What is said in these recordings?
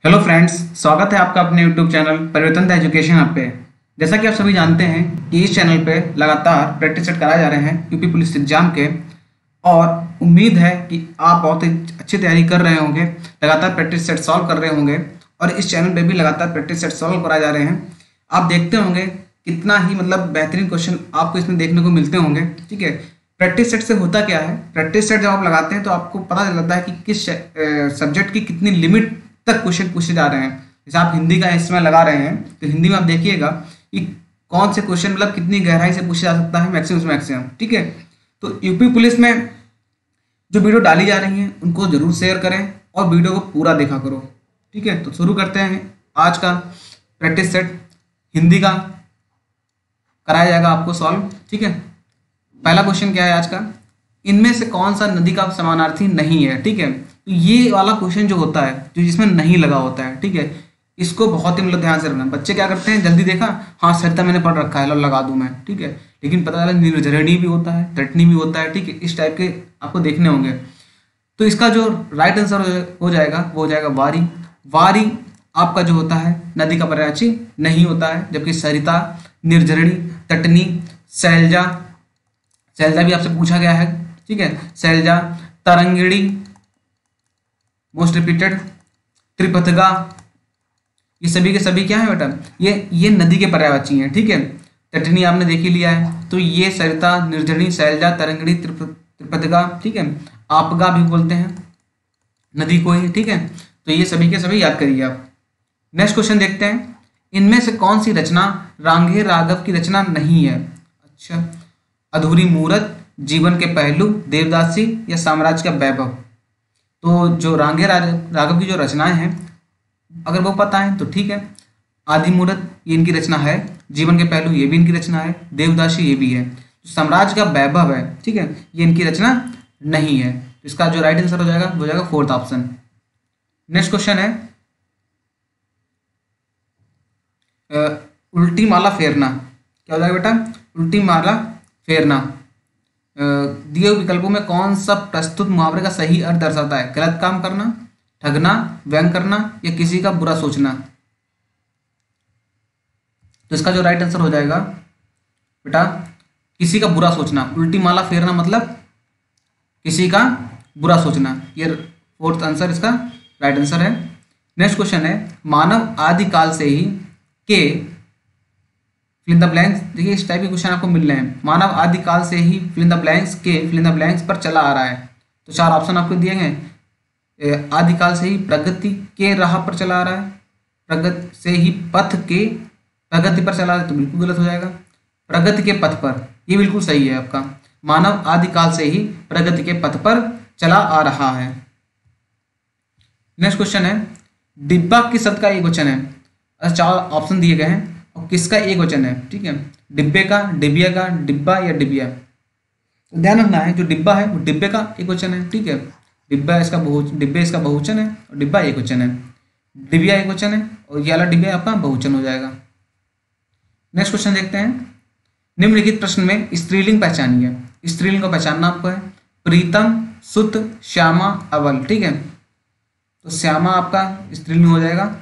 Hello friends, स्वागत है आपका अपने यूट्यूब चैनल परिवर्तन द एजुकेशन ऐप पे। जैसा कि आप सभी जानते हैं कि इस चैनल पे लगातार प्रैक्टिस सेट कराए जा रहे हैं यूपी पुलिस एग्जाम के। और उम्मीद है कि आप बहुत ही अच्छी तैयारी कर रहे होंगे, लगातार प्रैक्टिस सेट सॉल्व कर रहे होंगे। और इस चैनल पे भी लगातार प्रैक्टिस सेट सॉल्व कराए जा रहे हैं। आप देखते होंगे कितना ही बेहतरीन क्वेश्चन आपको इसमें देखने को मिलते होंगे। ठीक है, प्रैक्टिस सेट से होता क्या है, प्रैक्टिस सेट जब आप लगाते हैं तो आपको पता चलता है कि किस सब्जेक्ट की कितनी लिमिट तक क्वेश्चन पूछे जा रहे हैं। जैसे आप हिंदी का इसमें लगा रहे हैं तो हिंदी में आप देखिएगा कि कौन से क्वेश्चन कितनी गहराई से पूछा जा सकता है, मैक्सिमम से मैक्सिमम। ठीक है, तो यूपी पुलिस में जो वीडियो डाली जा रही हैं उनको जरूर शेयर करें और वीडियो को पूरा देखा करो। ठीक है, तो शुरू करते हैं। आज का प्रैक्टिस सेट हिंदी का कराया जाएगा आपको सॉल्व। ठीक है, पहला क्वेश्चन क्या है आज का, इनमें से कौन सा नदी का समानार्थी नहीं है। ठीक है, तो ये वाला क्वेश्चन जो होता है जो जिसमें नहीं लगा होता है, ठीक है, इसको बहुत ही ध्यान से रखना। बच्चे क्या करते हैं, जल्दी देखा, हाँ सरिता मैंने पढ़ रखा है, लो लगा दूं मैं। ठीक है, लेकिन पता चला निर्झरणी भी होता है, तटनी भी होता है। ठीक है, इस टाइप के आपको देखने होंगे। तो इसका जो राइट आंसर हो जाएगा वो हो जाएगा वारी। वारी आपका जो होता है नदी का पर्यायवाची नहीं होता है, जबकि सरिता, निर्झरणी, तटनी, सैलजा, सैलजा भी आपसे पूछा गया है। ठीक है, सैलजा, तरंगिणी मोस्ट रिपीटेड, त्रिपथगा, ये सभी के सभी क्या है बेटा, ये नदी के पर्यायवाची हैं। ठीक है, तटनी आपने देख ही लिया है, तो ये सरिता, निर्झरणी, सैलजा, तरंगिणी, त्रिपथगा। ठीक है, आपगा भी बोलते हैं नदी को ही। ठीक है, तो ये सभी के सभी याद करिए आप। नेक्स्ट क्वेश्चन देखते हैं, इनमें से कौन सी रचना रांगे राघव की रचना नहीं है। अच्छा, अधूरी मूरत, जीवन के पहलू, देवदासी या साम्राज्य का वैभव। तो जो रांगे राघव की जो रचनाएं हैं अगर वो पता है तो ठीक है। आदि मूरत ये इनकी रचना है, जीवन के पहलू ये भी इनकी रचना है, देवदासी ये भी है। तो साम्राज्य का वैभव है, ठीक है, ये इनकी रचना नहीं है। तो इसका जो राइट आंसर हो जाएगा वो हो जाएगा फोर्थ ऑप्शन। नेक्स्ट क्वेश्चन है, उल्टी माला फेरना। क्या हो जाएगा बेटा, उल्टी माला फेरना। दिए हुए विकल्पों में कौन सा प्रस्तुत मुहावरे का सही अर्थ दर्शाता है। गलत काम करना, ठगना, व्यंग करना या किसी का बुरा सोचना। तो इसका जो राइट आंसर हो जाएगा बेटा किसी का बुरा सोचना। उल्टी माला फेरना मतलब किसी का बुरा सोचना। ये फोर्थ आंसर इसका राइट आंसर है। नेक्स्ट क्वेश्चन है, मानव आदिकाल से ही के फिल इन द ब्लैंक्स। देखिए इस टाइप के क्वेश्चन आपको मिल रहे हैं। मानव आदिकाल से ही फिल इन द ब्लैंक्स के फिल इन द ब्लैंक्स पर चला आ रहा है। तो चार ऑप्शन आपको दिए गए। आदिकाल से ही प्रगति के राह पर चला आ रहा है, प्रगति से ही पथ के प्रगति पर चला आ रहा है, तो बिल्कुल गलत हो जाएगा। प्रगति के पथ पर, ये बिल्कुल सही है आपका। मानव आदिकाल से ही प्रगति के पथ पर चला आ रहा है। नेक्स्ट क्वेश्चन है, डिब्बा किस शब्द का एक वचन है। चार ऑप्शन दिए गए हैं और किसका एक वचन है। ठीक है, डिब्बे का, डिबिया का, डिब्बा या डिबिया। तो ध्यान रखना है जो डिब्बा है वो डिब्बे का एक वचन है। ठीक है, डिब्बा इसका डिब्बे इसका बहुवचन है और डिब्बा एक वचन है। डिबिया एक वचन है और ये वाला डिबिया आपका बहुवचन हो जाएगा। नेक्स्ट क्वेश्चन देखते हैं, निम्नलिखित प्रश्न में स्त्रीलिंग पहचानिए। स्त्रीलिंग को पहचानना आपको है। प्रीतम, सुत, श्यामा, अवल। ठीक है, तो श्यामा आपका स्त्रीलिंग हो जाएगा।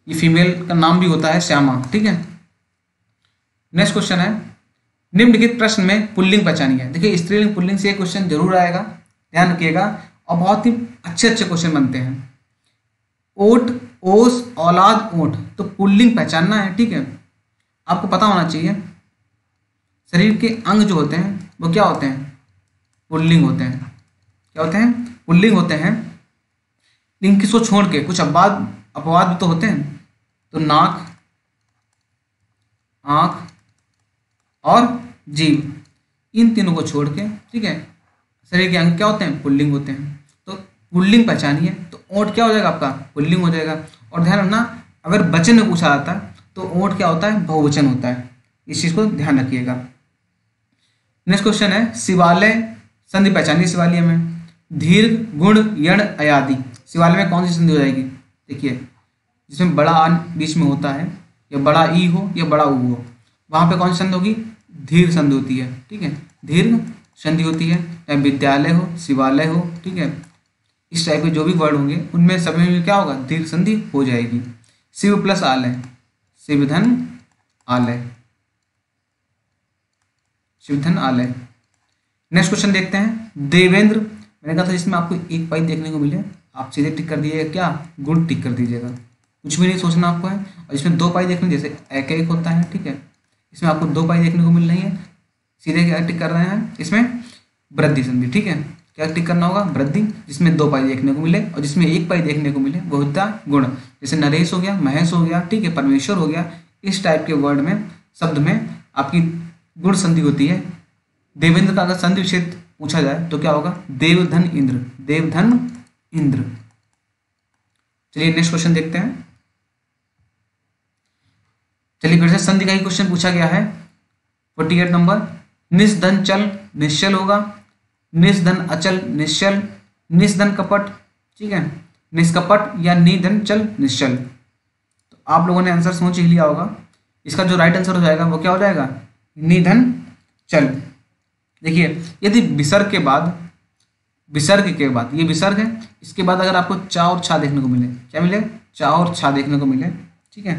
ये फीमेल का नाम भी होता है श्यामा। ठीक है, नेक्स्ट क्वेश्चन है, निम्नलिखित प्रश्न में पुल्लिंग पहचानिए। देखिए स्त्रीलिंग पुल्लिंग से एक क्वेश्चन जरूर आएगा, ध्यान रखिएगा। और बहुत ही अच्छे अच्छे क्वेश्चन बनते हैं। ओट, ओस, औलाद, ओट, तो पुल्लिंग पहचानना है। ठीक है, आपको पता होना चाहिए शरीर के अंग जो होते हैं वो क्या होते हैं, पुल्लिंग होते हैं। क्या होते हैं, पुल्लिंग होते हैं। इनकी सोच छोड़ के कुछ अपवाद भी तो होते हैं। तो नाक, आंख और जीभ, इन तीनों को छोड़ के, ठीक है, शरीर के अंग क्या होते हैं, पुल्लिंग होते हैं। तो पुल्लिंग पहचानिए। तो ओंठ क्या हो जाएगा आपका, पुल्लिंग हो जाएगा। और ध्यान रखना अगर वचन में पूछा जाता है तो ओंठ क्या होता है, बहुवचन होता है। इस चीज को ध्यान रखिएगा। नेक्स्ट क्वेश्चन है, शिवालय संधि पहचानिए। शिवालय में दीर्घ, गुण, यण, अयादि। शिवालय में कौन सी संधि हो जाएगी, देखिए जिसमें बड़ा आ बीच में होता है, या बड़ा ई हो या बड़ा ऊ हो, वहां पे कौन सी संधि होगी, दीर्घ संधि होती है। ठीक है, दीर्घ संधि होती है, चाहे विद्यालय हो, शिवालय हो, ठीक है, इस टाइप के जो भी वर्ड होंगे उनमें सभी में क्या होगा, दीर्घ संधि हो जाएगी। शिव प्लस आलय, शिवधन आलय, शिवधन आलय। नेक्स्ट क्वेश्चन देखते हैं। देवेंद्र, मैंने कहा था जिसमें आपको एक पाई देखने को मिले आप सीधे टिक कर दीजिएगा, क्या गुण टिक कर दीजिएगा, कुछ भी नहीं सोचना आपको है। और इसमें 2 पाई देखने, जैसे एक एक होता है, ठीक है, इसमें आपको 2 पाई देखने को मिल रही है, सीधे क्या टिक कर रहे हैं, इसमें वृद्धि संधि, ठीक है, क्या टिक करना होगा, वृद्धि, जिसमें 2 पाई देखने को मिले, और जिसमें 1 पाई देखने को मिले वो होता है गुण, जैसे नरेश हो गया, महेश हो गया, ठीक है, परमेश्वर हो गया, इस टाइप के वर्ड में, शब्द में आपकी गुण संधि होती है। देवेंद्र का अगर संधि विच्छेद पूछा जाए तो क्या होगा, देवधन इंद्र, देवधन इंद्र। चलिए नेक्स्ट क्वेश्चन देखते हैं। चलिए फिर से संधि का ही क्वेश्चन पूछा गया है। 48 नंबर, निस्धन चल निश्चल होगा, निस्धन अचल निश्चल, निस्धन कपट, ठीक है, निष्कपट या निधन चल निश्चल। तो आप लोगों ने आंसर सोच ही लिया होगा। इसका जो राइट आंसर हो जाएगा वो क्या हो जाएगा, निधन चल। देखिए यदि विसर्ग के बाद, विसर्ग के बाद, ये विसर्ग है, इसके बाद अगर आपको चा और छा देखने को मिले, क्या मिले, चा और छा देखने को मिले, ठीक है,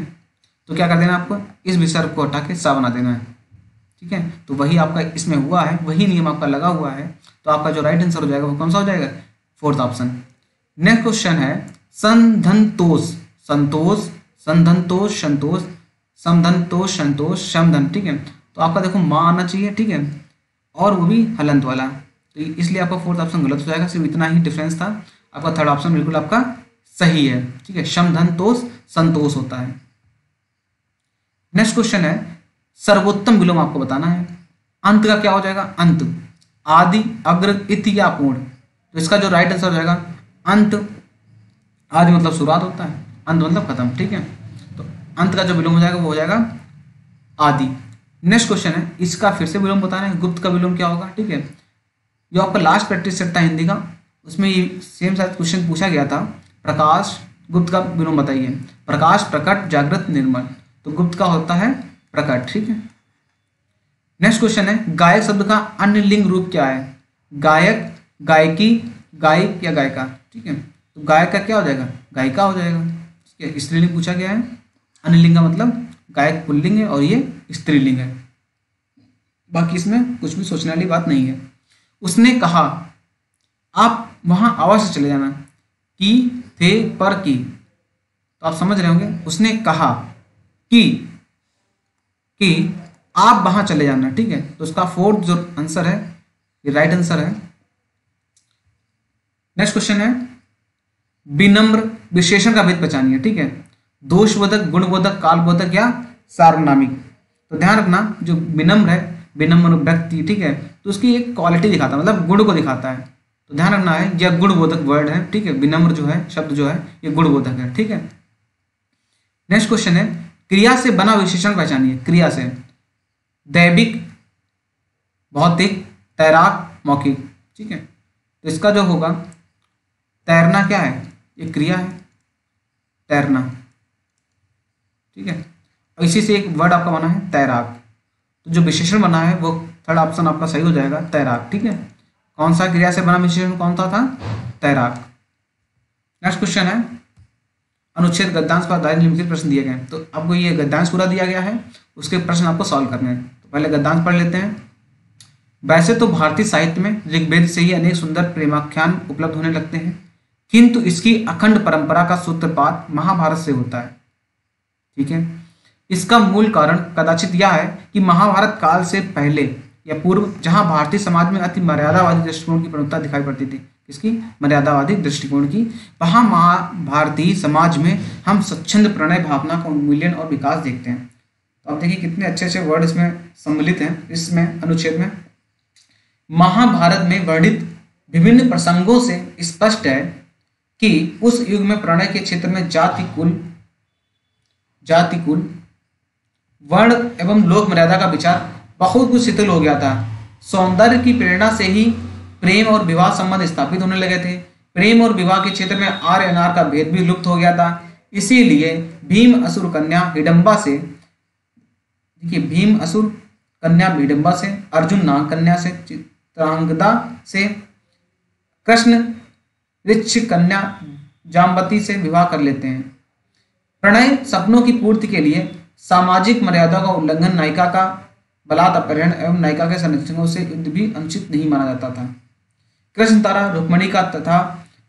तो क्या कर देना आपको, इस विसर्ग को हटा के सा बना देना है, ठीक है। तो वही आपका इसमें हुआ है, वही नियम आपका लगा हुआ है। तो आपका जो राइट आंसर हो जाएगा वो कौन सा हो जाएगा, 4th ऑप्शन। नेक्स्ट क्वेश्चन है संधनतोष, संतोष, संधनतोष, संतोष, समधनतोष, संतोष, समधन, ठीक है। तो आपका देखो माँ आना चाहिए, ठीक है, और वो भी हलंत वाला, तो इसलिए आपका 4th ऑप्शन गलत हो जाएगा। सिर्फ इतना ही डिफरेंस था, आपका 3rd ऑप्शन बिल्कुल आपका सही है, ठीक है, समधनतोष संतोष होता है। नेक्स्ट क्वेश्चन है सर्वोत्तम विलोम आपको बताना है। अंत का क्या हो जाएगा, अंत, आदि, अग्र, इति या पूर्ण। तो इसका जो राइट आंसर हो जाएगा अंत, आदि मतलब शुरुआत होता है, अंत मतलब खत्म, ठीक है। तो अंत का जो विलोम हो जाएगा वो हो जाएगा आदि। नेक्स्ट क्वेश्चन है, इसका फिर से विलोम बताना है, गुप्त का विलोम क्या होगा, ठीक है। जो आपका लास्ट प्रैक्टिस सेट था हिंदी का, उसमें ये सेम शायद क्वेश्चन पूछा गया था, प्रकाश, गुप्त का विलोम बताइए। प्रकाश, प्रकट, जागृत, निर्मल। तो गुप्त का होता है प्रकट, ठीक है। नेक्स्ट क्वेश्चन है गायक शब्द का अन्य लिंग रूप क्या है, गायक, गायकी, गायक या गायिका, ठीक है। तो गायक का क्या हो जाएगा, गायिका हो जाएगा, ठीक है। स्त्रीलिंग पूछा गया है, अन्य लिंग का मतलब गायक पुल्लिंग है और ये स्त्रीलिंग है। बाकी इसमें कुछ भी सोचने वाली बात नहीं है। उसने कहा, आप वहां आवाज से चले जाना, की, थे, पर, की, तो आप समझ रहे होंगे। उसने कहा कि आप वहां चले जाना, ठीक है। तो उसका 4th जो आंसर है ये राइट आंसर है। नेक्स्ट क्वेश्चन है विनम्र विशेषण का भेद पहचानिए, ठीक है। दोषबोधक, गुणबोधक, कालबोधक या सार्वनामिक। तो ध्यान रखना जो विनम्र है, विनम्र व्यक्ति, ठीक है, तो उसकी एक क्वालिटी दिखाता है, मतलब गुण को दिखाता है। तो ध्यान रखना है यह गुणबोधक वर्ड है, ठीक है। विनम्र जो है शब्द जो है ये गुणबोधक है, ठीक है। नेक्स्ट क्वेश्चन है क्रिया से बना विशेषण पहचानिए, क्रिया से, दैविक, भौतिक, तैराक, मौखिक, ठीक है। तो इसका जो होगा तैरना क्या है, ये क्रिया है, तैरना, ठीक है। और इसी से एक वर्ड आपका बना है तैराक। तो जो विशेषण बना है वो 3rd ऑप्शन आपका सही हो जाएगा, तैराक, ठीक है। कौन सा क्रिया से बना विशेषण कौन सा था, तैराक। नेक्स्ट क्वेश्चन है अनुच्छेद गद्यांश पर आधारित निम्नलिखित प्रश्न दिए गए। तो आपको ये गद्यांश पूरा दिया गया है, उसके प्रश्न आपको सॉल्व करने हैं। तो पहले गद्यांश पढ़ लेते हैं। वैसे तो भारतीय साहित्य में ऋग्वेद से ही अनेक सुंदर प्रेमाख्यान उपलब्ध होने लगते हैं, किंतु इसकी अखंड परंपरा का सूत्रपात महाभारत से होता है, ठीक है। इसका मूल कारण कदाचित यह है कि महाभारत काल से पहले या पूर्व जहां भारतीय समाज में अति मर्यादावादी दृष्टिकोण की प्रमुखता दिखाई पड़ती थी, किसकी, मर्यादावादी दृष्टिकोण की, वहां भारतीय समाज में हम स्वच्छंद प्रणय भावना का उन्मूलन और विकास देखते हैं। तो आप देखिए कितने अच्छे अच्छे वर्ड इसमें सम्मिलित हैं इसमें अनुच्छेद में। महाभारत में वर्णित विभिन्न प्रसंगों से स्पष्ट है कि उस युग में प्रणय के क्षेत्र में जाति कुल, वर्ण एवं लोक मर्यादा का विचार बहुत कुछ शिथिल हो गया था। सौंदर्य की प्रेरणा से ही प्रेम और विवाह संबंध स्थापित होने लगे थे। प्रेम और विवाह के क्षेत्र में आर्य अनार का भेद भी लुप्त हो गया था। इसीलिए भीम असुर कन्या हिडंबा से, देखिए भीम असुर कन्या हिडंबा से, अर्जुन नाग कन्या से चित्रांगदा से, कृष्ण ऋक्ष कन्या जाम्बती से विवाह कर लेते हैं। प्रणय सपनों की पूर्ति के लिए सामाजिक मर्यादा का उल्लंघन, नायिका का बलात् अपहरण एवं नायिका के संरक्षकों से युद्ध भी अनुचित नहीं माना जाता था। कृष्ण द्वारा रुक्मिणी का तथा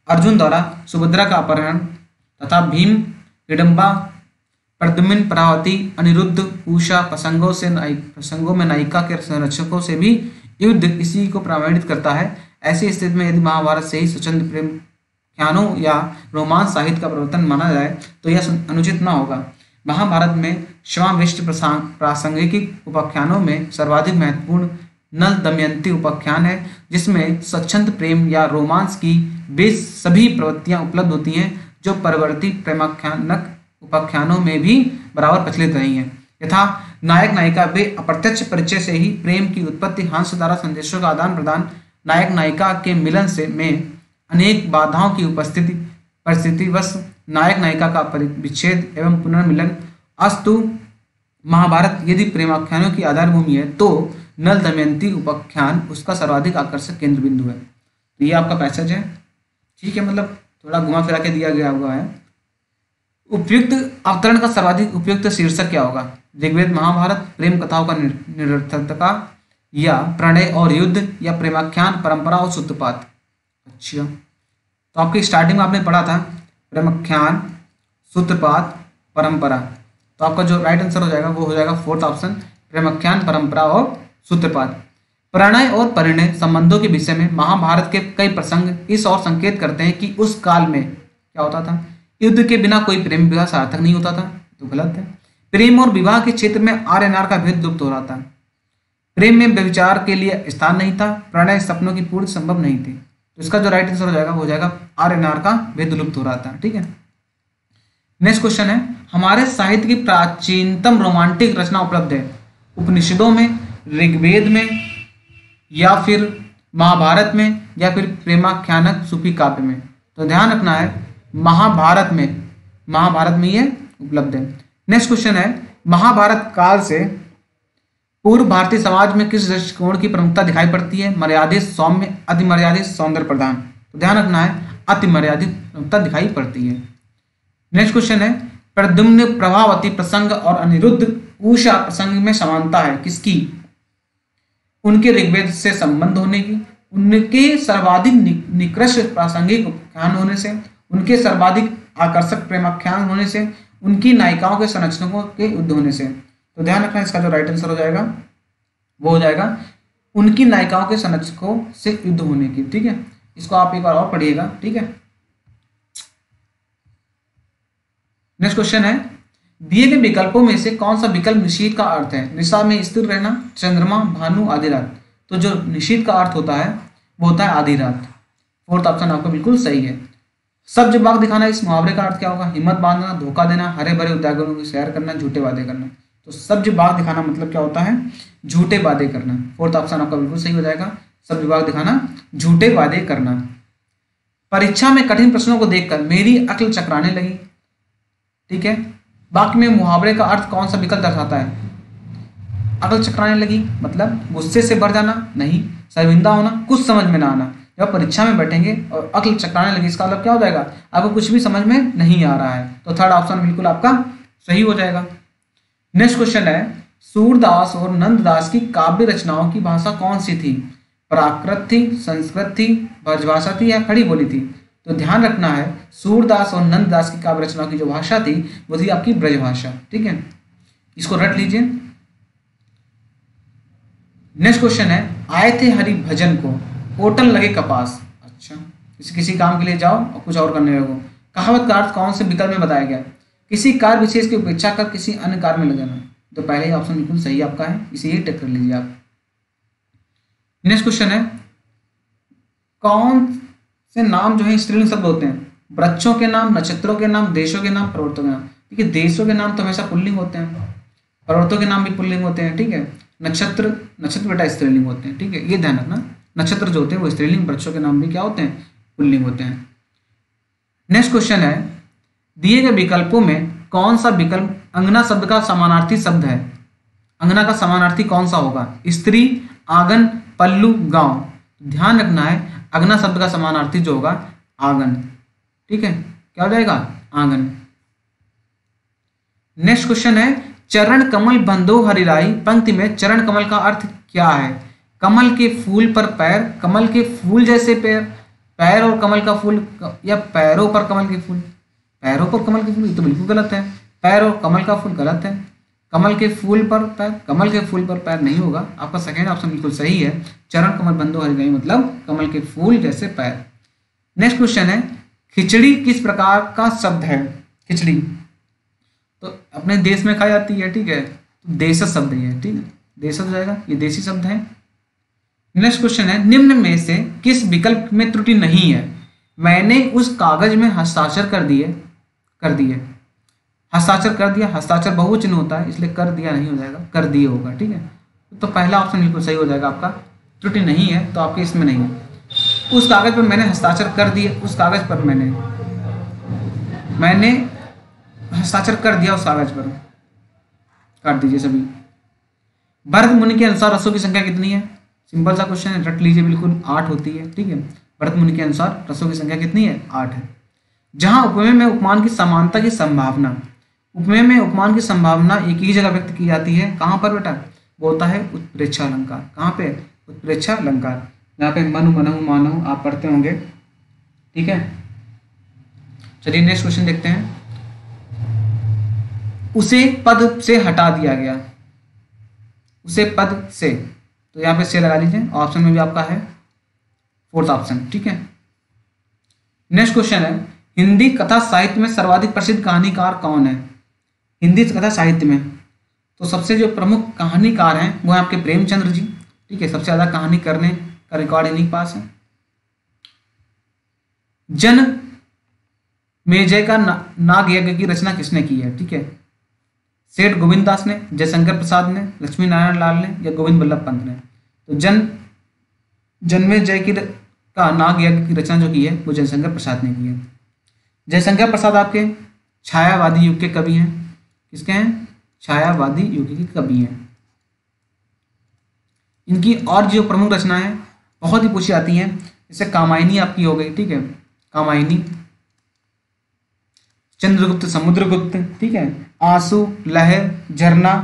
अर्जुन द्वारा सुभद्रा का अपहरण तथा भीम, हिडम्बा, प्रद्युम्न, परावती, अनिरुद्ध, उषा प्रसंगों में नायिका के संरक्षकों से भी युद्ध इसी को प्रमाणित करता है। ऐसी स्थिति में यदि महाभारत से ही स्वच्छंद प्रेम ख्यानों या रोमांस साहित्य का प्रवर्तन माना जाए तो यह अनुचित न होगा। महाभारत में समाविष्ट प्रासंगिक उपाख्यानों में सर्वाधिक महत्वपूर्ण नल दमयंती उपाख्यान है, जिसमें स्वच्छंद प्रेम या रोमांस की वे सभी प्रवृत्तियां उपलब्ध होती हैं जो परवर्ती प्रेमाख्यानक उपाख्यानों में भी बराबर प्रचलित रही हैं। यथा नायक नायिका वे अप्रत्यक्ष परिचय से ही प्रेम की उत्पत्ति, हंस द्वारा संदेशों का आदान प्रदान, नायक नायिका के मिलन से में अनेक बाधाओं की उपस्थिति, परिस्थितिवश नायक नायिका का विच्छेद एवं पुनर्मिलन। अस्तु महाभारत यदि प्रेमाख्यानों की आधारभूमि है तो नल दमयंती उपाख्यान उसका सर्वाधिक आकर्षक केंद्र बिंदु है। तो ये आपका पैसेज है, ठीक है, मतलब थोड़ा घुमा फिरा के दिया गया हुआ है। उपयुक्त अवतरण का सर्वाधिक उपयुक्त शीर्षक क्या होगा? ऋग्वेद महाभारत, प्रेम कथाओं का निरर्थकता या प्रणय और युद्ध या प्रेमाख्यान परंपरा और सूत्रपात। अच्छा, तो आपकी स्टार्टिंग में आपने पढ़ा था प्रेमाख्यान, सूत्रपात, परंपरा, तो आपका जो राइट आंसर हो जाएगा वो हो जाएगा फोर्थ ऑप्शन, प्रेमाख्यान, परंपरा और सूत्रपात। प्रणय और परिणय संबंधों के विषय में महाभारत के कई प्रसंग इस ओर संकेत करते हैं कि उस काल में क्या होता था, युद्ध के बिना कोई प्रेम विवाह सार्थक नहीं होता था, तो गलत है। प्रेम और विवाह के क्षेत्र में आर्य नार का भेद लुप्त हो रहा था। प्रेम में व्यभिचार के लिए स्थान नहीं था, प्रणय सपनों की पूर्ति संभव नहीं थी। तो इसका जो राइट आंसर हो जाएगा वो हो जाएगा आर्य नार का भेद लुप्त हो रहा था। ठीक है, नेक्स्ट क्वेश्चन है, हमारे साहित्य की प्राचीनतम रोमांटिक रचना उपलब्ध है उपनिषदों में, ऋग्वेद में, या फिर महाभारत में, या फिर प्रेमाख्यानक सूफी काव्य में? तो ध्यान रखना है महाभारत में ये उपलब्ध है। नेक्स्ट क्वेश्चन है, महाभारत काल से पूर्व भारतीय समाज में किस दृष्टिकोण की प्रमुखता दिखाई पड़ती है? मर्यादित, सौम्य, अति मर्यादित, सौंदर्य प्रधान? तो ध्यान रखना है अति मर्यादित प्रमुखता दिखाई पड़ती है। नेक्स्ट क्वेश्चन है, प्रद्युम्न, प्रभावती प्रसंग और अनिरुद्ध, उषा प्रसंग में समानता है किसकी? उनके ऋग्वेद से संबंध होने की, उनके सर्वाधिक निकृष्ट प्रासंगिक उपाख्यान होने से, उनके सर्वाधिक आकर्षक प्रेमाख्यान होने से, उनकी नायिकाओं के संरक्षकों के युद्ध होने से। तो ध्यान रखना, इसका जो राइट आंसर हो जाएगा वो हो जाएगा उनकी नायिकाओं के संरक्षकों से युद्ध होने की। ठीक है, इसको आप एक बार और पढ़िएगा। ठीक है, नेक्स्ट क्वेश्चन है, दिए गए विकल्पों में से कौन सा विकल्प निशीथ का अर्थ है? निशा में स्थिर रहना, चंद्रमा, भानु, आधी रात। तो जो निशीथ का अर्थ होता है वो होता है आधी रात। फोर्थ ऑप्शन आपका बिल्कुल सही है। सब्ज बाग दिखाना, इस मुहावरे का अर्थ क्या होगा? हिम्मत बांधना, धोखा देना, हरे भरे उद्यानों की सैर करना, झूठे वादे करना। तो सब्ज बाग दिखाना मतलब क्या होता है? झूठे वादे करना। फोर्थ ऑप्शन आपका बिल्कुल सही हो जाएगा, सब्ज बाग दिखाना, झूठे वादे करना। परीक्षा में कठिन प्रश्नों को देखकर मेरी अक्ल चकराने लगी। ठीक है, वाक्य में मुहावरे का अर्थ कौन सा विकल्प दर्शाता है? अकल चकराने लगी मतलब गुस्से से भर जाना, नहीं, शर्मिंदा होना, कुछ समझ में ना आना। जब परीक्षा में बैठेंगे और अकल चकराने लगी, इसका मतलब क्या हो जाएगा? आपको कुछ भी समझ में नहीं आ रहा है। तो थर्ड ऑप्शन बिल्कुल आपका सही हो जाएगा। नेक्स्ट क्वेश्चन है, सूरदास और नंददास की काव्य रचनाओं की भाषा कौन सी थी? प्राकृत थी, संस्कृत थी, ब्रजभाषा थी या खड़ी बोली थी? तो ध्यान रखना है सूरदास और नंददास की काव्य रचनाओं की जो भाषा थी वो थी आपकी ब्रजभाषा। ठीक है, इसको रट लीजिए। नेक्स्ट क्वेश्चन है, आए थे हरि भजन को, ओटन लगे कपास। अच्छा, किसी काम के लिए जाओ और कुछ और करने लगो। कहावत का अर्थ कौन से विकल्प में बताया गया? किसी कार्य विशेष की उपेक्षा कर किसी अन्य कार्य में लग जाना। तो पहले ही ऑप्शन बिल्कुल सही आपका है, इसे ही टिक कर लीजिए आप। नेक्स्ट क्वेश्चन है, कौन से नाम जो है स्त्रीलिंग शब्द होते हैं? वृक्षों के नाम, नक्षत्रों के नाम, देशों के नाम, पर्वतों के नाम। ठीक है, देशों के नाम तो हमेशा पुल्लिंग होते हैं, पर्वतों के नाम भी पुल्लिंग होते हैं। ठीक है, नक्षत्र बेटा स्त्रीलिंग होते हैं। ठीक है, ये ध्यान रखना, नक्षत्र जो होते हैं वो स्त्रीलिंग, वृक्षों के नाम भी क्या होते हैं? पुल्लिंग होते हैं। नेक्स्ट क्वेश्चन है, दिए गए विकल्पों में कौन सा विकल्प अंगना शब्द का समानार्थी शब्द है? अंगना का समानार्थी कौन सा होगा? स्त्री, आंगन, पल्लू, गांव। तो ध्यान रखना है अगना शब्द का समानार्थी जो होगा आंगन। ठीक है, क्या हो जाएगा? आंगन। नेक्स्ट क्वेश्चन है चरण कमल बंधो हरिराई, पंक्ति में चरण कमल का अर्थ क्या है? कमल के फूल पर पैर, कमल के फूल जैसे पैर, पैर और कमल का फूल, या पैरों पर कमल के फूल? पैरों पर कमल के फूल, ये तो बिल्कुल गलत है। पैर और कमल का फूल गलत है। कमल के फूल पर पैर, कमल के फूल पर पैर नहीं होगा। आपका सेकेंड ऑप्शन बिल्कुल सही है। चरण कमल बंधो हरिराई मतलब कमल के फूल जैसे पैर। नेक्स्ट क्वेश्चन है खिचड़ी किस प्रकार का शब्द है? खिचड़ी तो अपने देश में खाई जाती है। ठीक है, तो देशज शब्द है। ठीक है, देशज हो जाएगा, ये देसी शब्द है। नेक्स्ट क्वेश्चन है निम्न में से किस विकल्प में त्रुटि नहीं है? मैंने उस कागज में हस्ताक्षर कर दिए। हस्ताक्षर कर दिया, हस्ताक्षर बहुवचन होता है इसलिए कर दिया नहीं हो जाएगा, कर दिए होगा। ठीक है, तो पहला ऑप्शन बिल्कुल सही हो जाएगा आपका। त्रुटि नहीं है तो आपके इसमें नहीं है। उस कागज पर मैंने हस्ताक्षर कर दिए, उस कागज पर मैंने हस्ताक्षर कर दिया, उस कागज पर काट दीजिए सभी। भरत मुनि के अनुसार रसों की संख्या कितनी है? सिंपल सा क्वेश्चन है, रट लीजिए, बिल्कुल 8 होती है। ठीक है, भरत मुनि के अनुसार रसों की संख्या कितनी है? 8 है। जहां उपमेय में उपमान की समानता की संभावना, उपमेय में उपमान की संभावना एक ही जगह व्यक्त की जाती है, कहां पर बेटा? वो होता है उत्प्रेक्षा अलंकार। कहां पे? उत्प्रेक्षा अलंकार। यहाँ पे मनु मनहु मानहु आप पढ़ते होंगे। ठीक है, चलिए नेक्स्ट क्वेश्चन देखते हैं। उसे पद से हटा दिया गया, उसे पद से, तो यहाँ पे से लगा लीजिए। ऑप्शन में भी आपका है फोर्थ ऑप्शन। ठीक है, नेक्स्ट क्वेश्चन है हिंदी कथा साहित्य में सर्वाधिक प्रसिद्ध कहानीकार कौन है? हिंदी कथा साहित्य में तो सबसे जो प्रमुख कहानीकार हैं वो है आपके प्रेमचंद्र जी। ठीक है, सबसे ज्यादा कहानी करने का रिकॉर्ड इन्हीं के पास है। जन मेजय का नाग यज्ञ की रचना किसने की है? ठीक है, सेठ गोविंद दास ने, जयशंकर प्रसाद ने, लक्ष्मी नारायण लाल ने, या गोविंद बल्लभ पंत ने? तो जन्मेजय का नाग यज्ञ की रचना जो की है वो जयशंकर प्रसाद ने की है। जयशंकर प्रसाद आपके छायावादी युग के कवि हैं। किसके हैं? छायावादी युग के कवि हैं। इनकी और जो प्रमुख रचनाएं हैं बहुत ही पूछी जाती हैं, जैसे कामायनी आपकी हो गई। ठीक है, कामायनी, चंद्रगुप्त, समुद्रगुप्त। ठीक है, आंसू, लहर, झरना,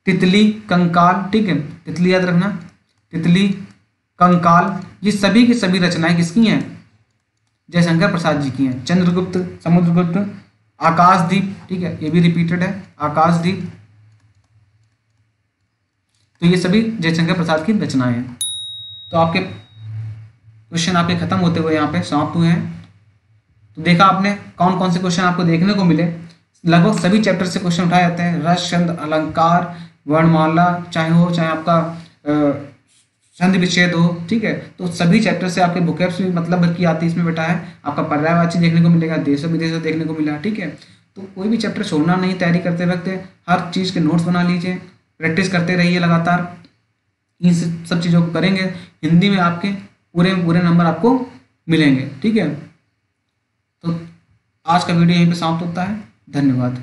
तितली, कंकाल। ठीक है, तितली याद रखना, तितली, कंकाल, ये सभी की सभी रचनाएं किसकी हैं? जयशंकर प्रसाद जी की हैं। चंद्रगुप्त, समुद्रगुप्त, आकाशदीप। ठीक है, ये भी रिपीटेड है, आकाशदीप। तो ये सभी जयशंकर प्रसाद की रचनाएं हैं। तो आपके क्वेश्चन आपके खत्म होते हुए यहाँ पे समाप्त हुए हैं। तो देखा आपने कौन कौन से क्वेश्चन आपको देखने को मिले। लगभग सभी चैप्टर से क्वेश्चन उठाए जाते हैं। रस, छंद, अलंकार, वर्णमाला चाहे आपका संधि विच्छेद हो। ठीक है, तो सभी चैप्टर से आपके वोकैब्स भी मतलब भर की आती है इसमें बेटा है। आपका पर्यायवाची देखने को मिलेगा, देशों विदेशों देखने को मिला। ठीक है, तो कोई भी चैप्टर छोड़ना नहीं। तैयारी करते वक्त हर चीज़ के नोट्स बना लीजिए, प्रैक्टिस करते रहिए लगातार। इन सब चीज़ों को करेंगे, हिंदी में आपके पूरे नंबर आपको मिलेंगे। ठीक है, तो आज का वीडियो यहीं पे समाप्त होता है। धन्यवाद।